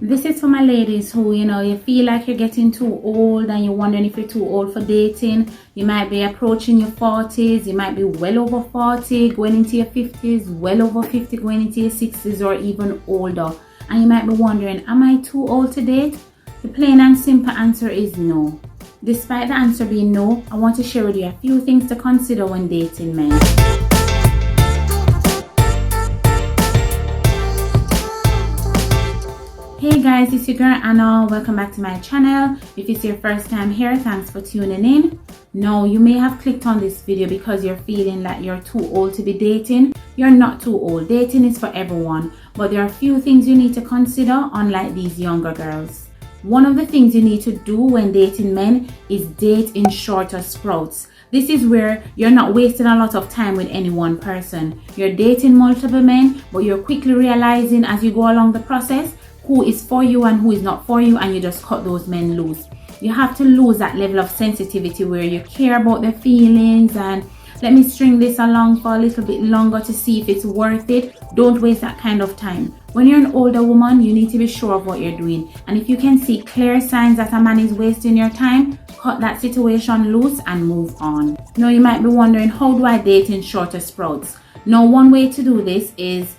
This is for my ladies who, you feel like you're getting too old and you're wondering if you're too old for dating. You might be approaching your 40s, you might be well over 40, going into your 50s, well over 50, going into your 60s or even older. And you might be wondering, am I too old to date? The plain and simple answer is no. Despite the answer being no, I want to share with you a few things to consider when dating men. Hey guys, it's your girl Anna. Welcome back to my channel. If it's your first time here, thanks for tuning in. Now, you may have clicked on this video because you're feeling that you're too old to be dating. You're not too old. Dating is for everyone. But there are a few things you need to consider, unlike these younger girls. One of the things you need to do when dating men is date in shorter sprouts. This is where you're not wasting a lot of time with any one person. You're dating multiple men, but you're quickly realizing as you go along the process who is for you and who is not for you, and you just cut those men loose. You have to lose that level of sensitivity where you care about their feelings and let me string this along for a little bit longer to see if it's worth it. Don't waste that kind of time. When you're an older woman, you need to be sure of what you're doing. And if you can see clear signs that a man is wasting your time, cut that situation loose and move on. Now you might be wondering, how do I date in shorter sprouts? Now one way to do this is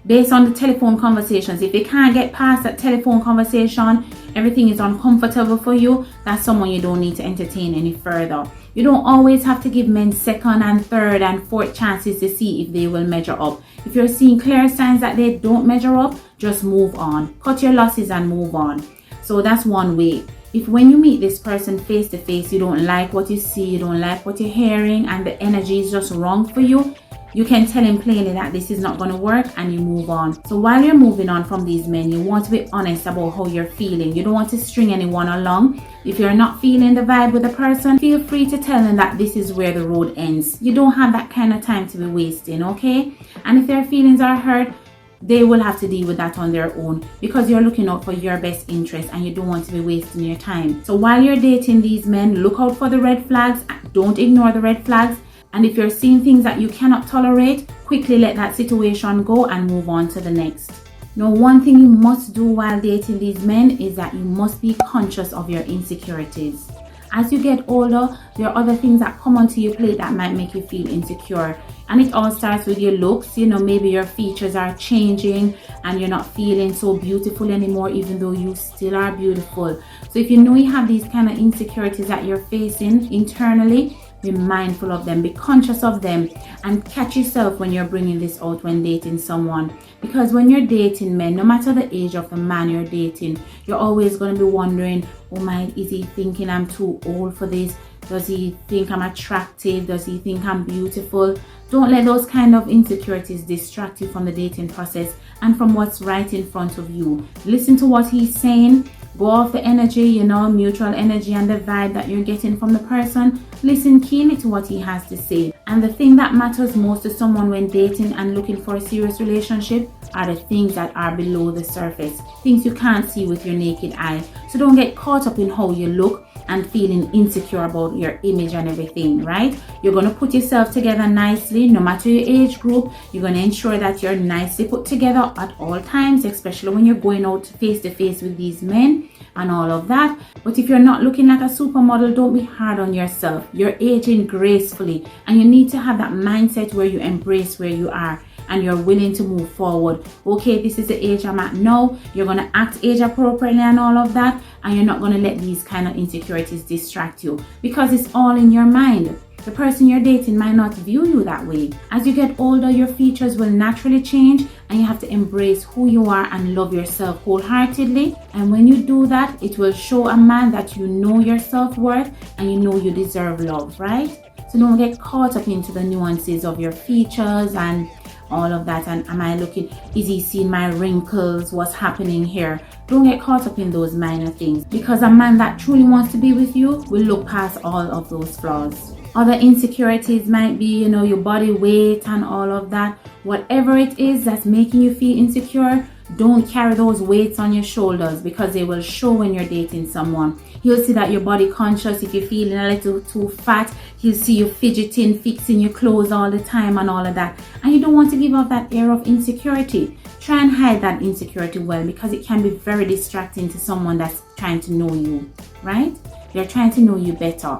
based on the telephone conversations. If you can't get past that telephone conversation, everything is uncomfortable for you, that's someone you don't need to entertain any further. You don't always have to give men second and third and fourth chances to see if they will measure up. If you're seeing clear signs that they don't measure up, just move on. Cut your losses and move on. So that's one way. If when you meet this person face to face, you don't like what you see, you don't like what you're hearing, and the energy is just wrong for you, you can tell him plainly that this is not going to work and you move on. So while you're moving on from these men, you want to be honest about how you're feeling. You don't want to string anyone along. If you're not feeling the vibe with the person, feel free to tell them that this is where the road ends. You don't have that kind of time to be wasting, okay? And if their feelings are hurt, they will have to deal with that on their own because you're looking out for your best interest and you don't want to be wasting your time. So while you're dating these men, look out for the red flags. Don't ignore the red flags. And if you're seeing things that you cannot tolerate, quickly let that situation go and move on to the next. Now, one thing you must do while dating these men is that you must be conscious of your insecurities. As you get older, there are other things that come onto your plate that might make you feel insecure. And it all starts with your looks. Maybe your features are changing and you're not feeling so beautiful anymore, even though you still are beautiful. So if you know you have these kind of insecurities that you're facing internally, be mindful of them, be conscious of them, and catch yourself when you're bringing this out when dating someone. Because when you're dating men, no matter the age of the man you're dating, you're always going to be wondering, oh my, is he thinking I'm too old for this? Does he think I'm attractive? Does he think I'm beautiful? Don't let those kind of insecurities distract you from the dating process and from what's right in front of you. Listen to what he's saying. Go off the energy, mutual energy and the vibe that you're getting from the person. Listen keenly to what he has to say. And the thing that matters most to someone when dating and looking for a serious relationship are the things that are below the surface. Things you can't see with your naked eye. So don't get caught up in how you look and feeling insecure about your image and everything, right? You're going to put yourself together nicely, no matter your age group. You're going to ensure that you're nicely put together at all times, especially when you're going out face to face with these men and all of that. But if you're not looking like a supermodel, don't be hard on yourself. You're aging gracefully and you need to have that mindset where you embrace where you are and you're willing to move forward. Okay, this is the age I'm at now. You're going to act age appropriately and all of that, and you're not going to let these kind of insecurities distract you because it's all in your mind. The person you're dating might not view you that way. As you get older, your features will naturally change and you have to embrace who you are and love yourself wholeheartedly. And when you do that, it will show a man that you know your self-worth and you know you deserve love, right? So don't get caught up into the nuances of your features and all of that. And am I looking, is he seeing my wrinkles? What's happening here? Don't get caught up in those minor things because a man that truly wants to be with you will look past all of those flaws. Other insecurities might be, your body weight and all of that. Whatever it is that's making you feel insecure, Don't carry those weights on your shoulders, because they will show when you're dating someone. He'll see that you're body conscious. If you're feeling a little too fat, he'll see you fidgeting, fixing your clothes all the time and all of that. And you don't want to give off that air of insecurity. Try and hide that insecurity well, because it can be very distracting to someone that's trying to know you, right? They're trying to know you better.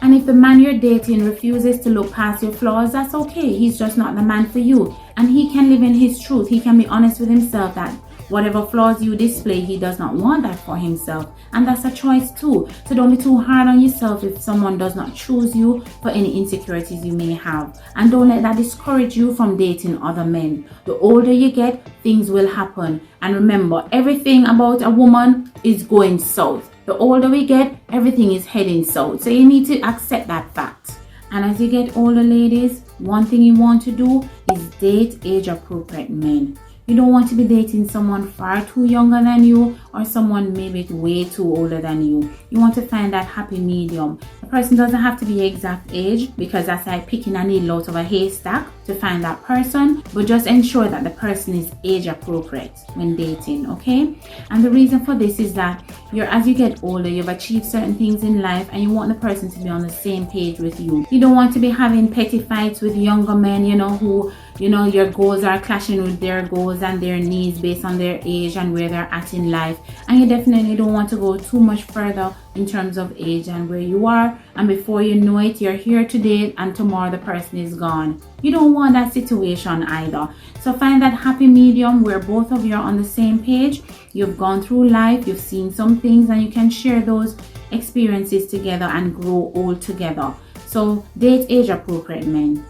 And if the man you're dating refuses to look past your flaws, that's okay. He's just not the man for you. And he can live in his truth. He can be honest with himself that whatever flaws you display, he does not want that for himself. And that's a choice too. So don't be too hard on yourself if someone does not choose you for any insecurities you may have. And don't let that discourage you from dating other men. The older you get, things will happen. And remember, everything about a woman is going south. The older we get, everything is heading south. So you need to accept that fact. And as you get older, ladies, one thing you want to do is date age-appropriate men. You don't want to be dating someone far too younger than you, or someone maybe way too older than you. You want to find that happy medium. The person doesn't have to be exact age, because that's like picking a needle out of a haystack to find that person, but just ensure that the person is age appropriate when dating, okay? And the reason for this is that as you get older, you've achieved certain things in life, and you want the person to be on the same page with you. You don't want to be having petty fights with younger men, who your goals are clashing with their goals and their needs based on their age and where they're at in life. And you definitely don't want to go too much further in terms of age and where you are, and before you know it, you're here today and tomorrow the person is gone. You don't want that situation either. So find that happy medium where both of you are on the same page. You've gone through life, you've seen some things, and you can share those experiences together and grow old together. So date age appropriate men.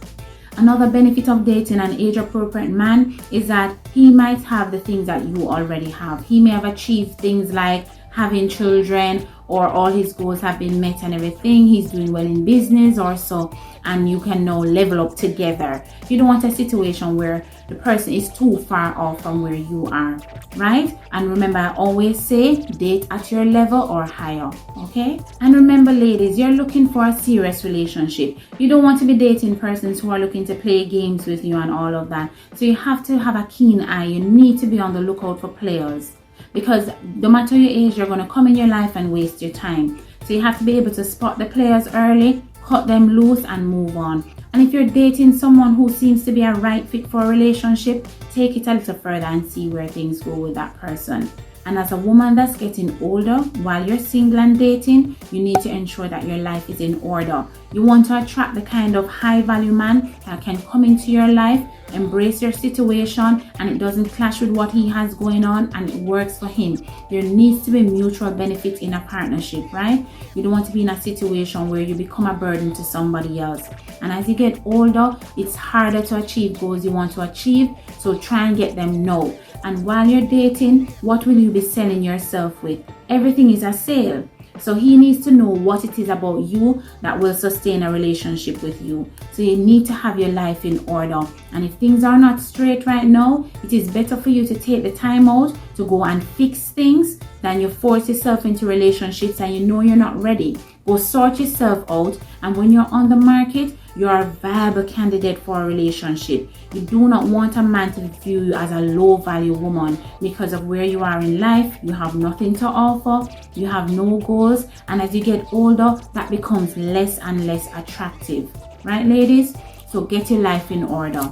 Another benefit of dating an age-appropriate man is that he might have the things that you already have. He may have achieved things like having children, or all his goals have been met and everything. He's doing well in business or so, and you can now level up together. You don't want a situation where the person is too far off from where you are, right? And remember, I always say date at your level or higher, okay? And remember, ladies, you're looking for a serious relationship. You don't want to be dating persons who are looking to play games with you and all of that. So you have to have a keen eye. You need to be on the lookout for players, because no matter your age, you're going to come in your life and waste your time. So you have to be able to spot the players early, cut them loose, and move on. And if you're dating someone who seems to be a right fit for a relationship, take it a little further and see where things go with that person. And as a woman that's getting older, while you're single and dating, you need to ensure that your life is in order. You want to attract the kind of high value man that can come into your life, embrace your situation, and it doesn't clash with what he has going on, and it works for him. There needs to be mutual benefit in a partnership, right? You don't want to be in a situation where you become a burden to somebody else. And as you get older, it's harder to achieve goals you want to achieve, so try and get them now. And while you're dating, what will you be selling yourself with? Everything is a sale. So he needs to know what it is about you that will sustain a relationship with you. So you need to have your life in order. And if things are not straight right now, it is better for you to take the time out to go and fix things than you force yourself into relationships and you know you're not ready. Go sort yourself out, and when you're on the market, you are a viable candidate for a relationship. You do not want a man to view you as a low value woman because of where you are in life. You have nothing to offer, you have no goals, and as you get older, that becomes less and less attractive. Right, ladies? So get your life in order.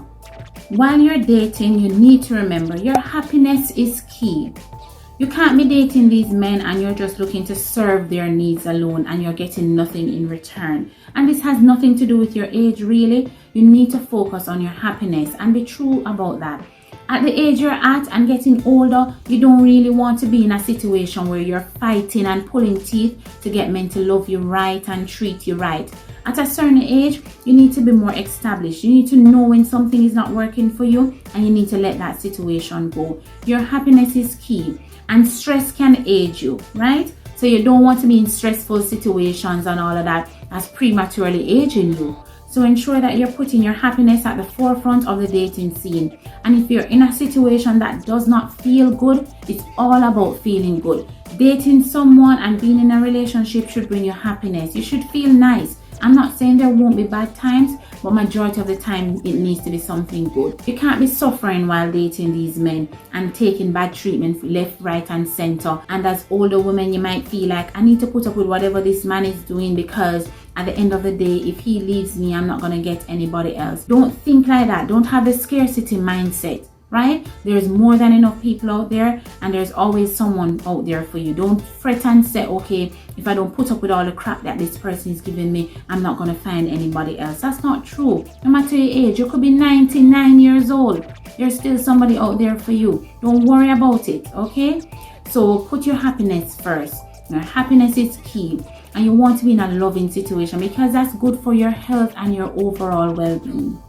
While you're dating, you need to remember your happiness is key. You can't be dating these men and you're just looking to serve their needs alone and you're getting nothing in return. And this has nothing to do with your age, really. You need to focus on your happiness and be true about that. At the age you're at and getting older, you don't really want to be in a situation where you're fighting and pulling teeth to get men to love you right and treat you right. At a certain age, you need to be more established. You need to know when something is not working for you and you need to let that situation go. Your happiness is key. And stress can age you, right? So you don't want to be in stressful situations and all of that as prematurely aging you. So ensure that you're putting your happiness at the forefront of the dating scene. And if you're in a situation that does not feel good, it's all about feeling good. Dating someone and being in a relationship should bring you happiness. You should feel nice. I'm not saying there won't be bad times, but majority of the time it needs to be something good. You can't be suffering while dating these men and taking bad treatment left, right and center. And as older women, you might feel like, I need to put up with whatever this man is doing because at the end of the day, if he leaves me, I'm not going to get anybody else. Don't think like that. Don't have a scarcity mindset. Right? There's more than enough people out there, and there's always someone out there for you. Don't fret and say, okay, if I don't put up with all the crap that this person is giving me, I'm not going to find anybody else. That's not true. No matter your age, you could be 99 years old. There's still somebody out there for you. Don't worry about it, okay? So put your happiness first. Your happiness is key, and you want to be in a loving situation because that's good for your health and your overall well-being.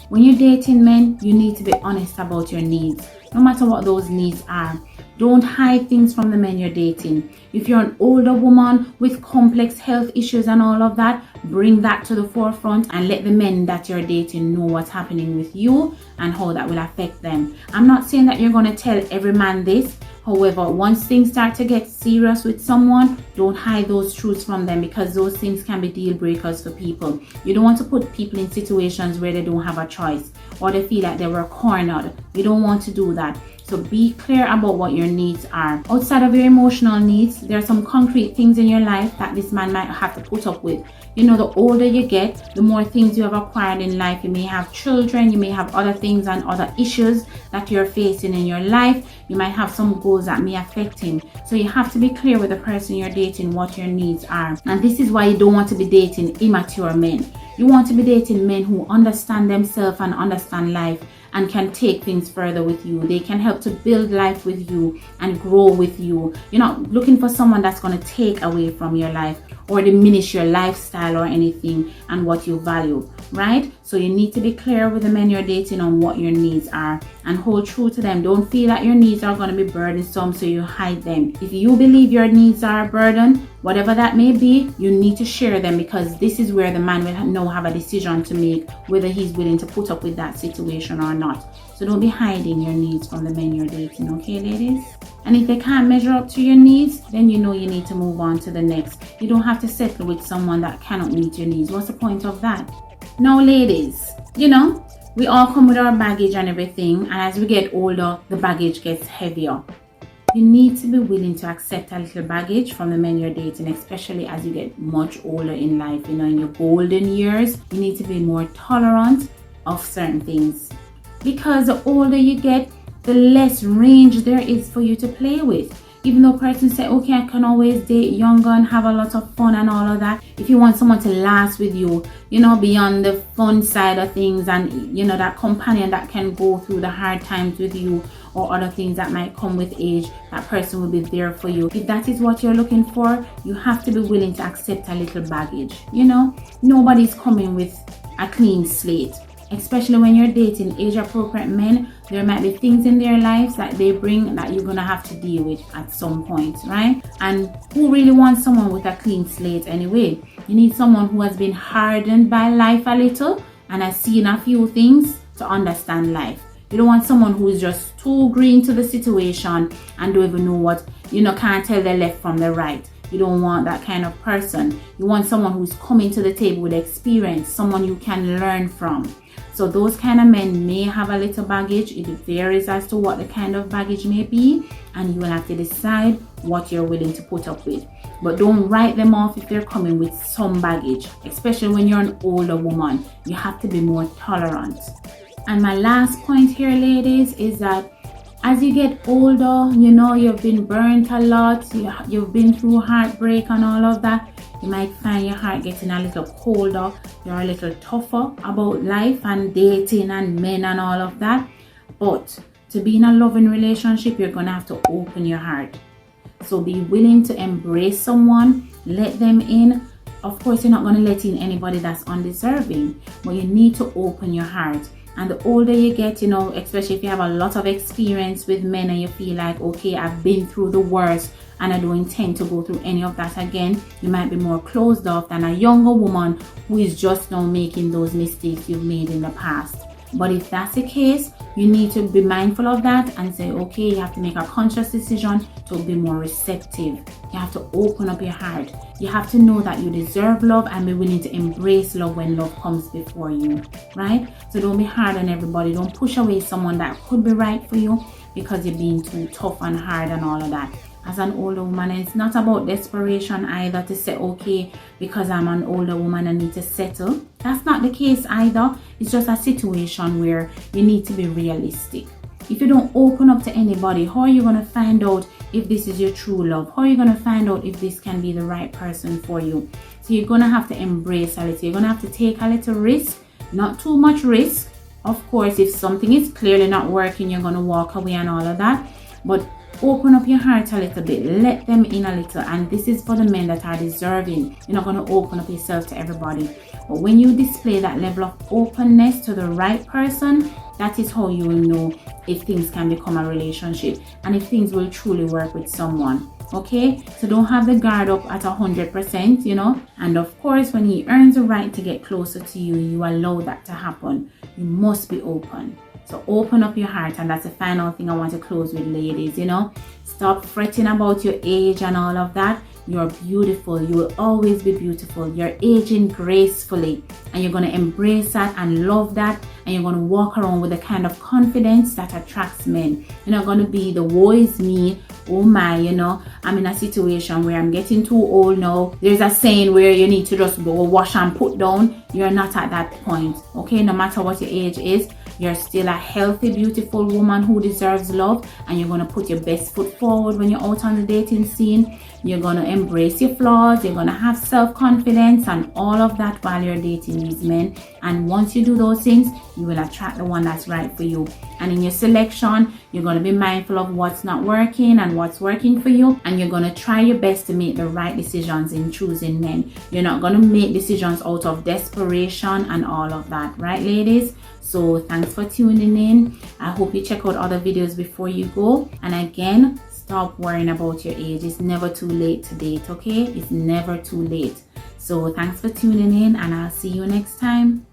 When you're dating men, you need to be honest about your needs, no matter what those needs are. Don't hide things from the men you're dating. If you're an older woman with complex health issues and all of that, bring that to the forefront and let the men that you're dating know what's happening with you and how that will affect them. I'm not saying that you're going to tell every man this. However, once things start to get serious with someone, don't hide those truths from them because those things can be deal breakers for people. You don't want to put people in situations where they don't have a choice or they feel like they were cornered. You don't want to do that. So be clear about what your needs are. Outside of your emotional needs, there are some concrete things in your life that this man might have to put up with. You know, the older you get, the more things you have acquired in life. You may have children, you may have other things and other issues that you're facing in your life. You might have some goals that may affect him. So you have to be clear with the person you're dating what your needs are. And this is why you don't want to be dating immature men. You want to be dating men who understand themselves and understand life and can take things further with you. They can help to build life with you and grow with you. You're not looking for someone that's going to take away from your life or diminish your lifestyle or anything and what you value, right? So you need to be clear with the men you're dating on what your needs are and hold true to them. Don't feel that your needs are going to be burdensome so you hide them. If you believe your needs are a burden, whatever that may be, you need to share them because this is where the man will now have a decision to make whether he's willing to put up with that situation or not. So don't be hiding your needs from the men you're dating, okay, ladies? And if they can't measure up to your needs, then you know you need to move on to the next. You don't have to settle with someone that cannot meet your needs. What's the point of that? Now, ladies, you know, we all come with our baggage and everything, and as we get older, the baggage gets heavier. You need to be willing to accept a little baggage from the men you're dating, especially as you get much older in life. You know, in your golden years, you need to be more tolerant of certain things. Because the older you get, the less range there is for you to play with. Even though persons say, okay, I can always date younger and have a lot of fun and all of that. If you want someone to last with you, you know, beyond the fun side of things and, you know, that companion that can go through the hard times with you or other things that might come with age, that person will be there for you. If that is what you're looking for, you have to be willing to accept a little baggage. You know, nobody's coming with a clean slate. Especially when you're dating age-appropriate men, there might be things in their lives that they bring that you're going to have to deal with at some point, right? And who really wants someone with a clean slate anyway? You need someone who has been hardened by life a little and has seen a few things to understand life. You don't want someone who is just too green to the situation and don't even know what, you know, can't tell the left from the right. You don't want that kind of person. You want someone who's coming to the table with experience, someone you can learn from. So those kind of men may have a little baggage. It varies as to what the kind of baggage may be, and you will have to decide what you're willing to put up with. But don't write them off if they're coming with some baggage, especially when you're an older woman. You have to be more tolerant. And my last point here, ladies, is that as you get older, you know, you've been burnt a lot, you've been through heartbreak and all of that. You might find your heart getting a little colder. You're a little tougher about life and dating and men and all of that. But to be in a loving relationship, you're going to have to open your heart. So be willing to embrace someone, let them in. Of course, you're not going to let in anybody that's undeserving, but you need to open your heart. And the older you get, you know, especially if you have a lot of experience with men and you feel like, okay, I've been through the worst and I don't intend to go through any of that again, you might be more closed off than a younger woman who is just now making those mistakes you've made in the past. But if that's the case, you need to be mindful of that and say, okay, you have to make a conscious decision to be more receptive. You have to open up your heart. You have to know that you deserve love and be willing to embrace love when love comes before you, right? So don't be hard on everybody. Don't push away someone that could be right for you because you're being too tough and hard and all of that. As an older woman, it's not about desperation either to say, okay, because I'm an older woman, I need to settle. That's not the case either. It's just a situation where you need to be realistic. If you don't open up to anybody, how are you going to find out if this is your true love? How are you going to find out if this can be the right person for you? So you're going to have to embrace a little. You're going to have to take a little risk, not too much risk. Of course, if something is clearly not working, you're going to walk away and all of that. But open up your heart a little bit, let them in a little. And this is for the men that are deserving. You're not going to open up yourself to everybody, but when you display that level of openness to the right person, that is how you will know if things can become a relationship and if things will truly work with someone. Okay, so don't have the guard up at 100%, you know. And of course, when he earns the right to get closer to you, you allow that to happen. You must be open. So open up your heart, and that's the final thing I want to close with, ladies. You know, stop fretting about your age and all of that. You're beautiful. You will always be beautiful. You're aging gracefully, and you're going to embrace that and love that, and you're going to walk around with the kind of confidence that attracts men. You're not going to be the woe is me, oh my, you know, I'm in a situation where I'm getting too old now. There's a saying where you need to just go wash and put down. You're not at that point. Okay, no matter what your age is, you're still a healthy, beautiful woman who deserves love, and you're going to put your best foot forward when you're out on the dating scene. You're going to embrace your flaws. You're going to have self-confidence and all of that while you're dating these men. And once you do those things, you will attract the one that's right for you. And in your selection, you're going to be mindful of what's not working and what's working for you. And you're going to try your best to make the right decisions in choosing men. You're not going to make decisions out of desperation and all of that. Right, ladies? So thanks for tuning in. I hope you check out other videos before you go. And again, stop worrying about your age. It's never too late to date, okay? It's never too late. So thanks for tuning in, and I'll see you next time.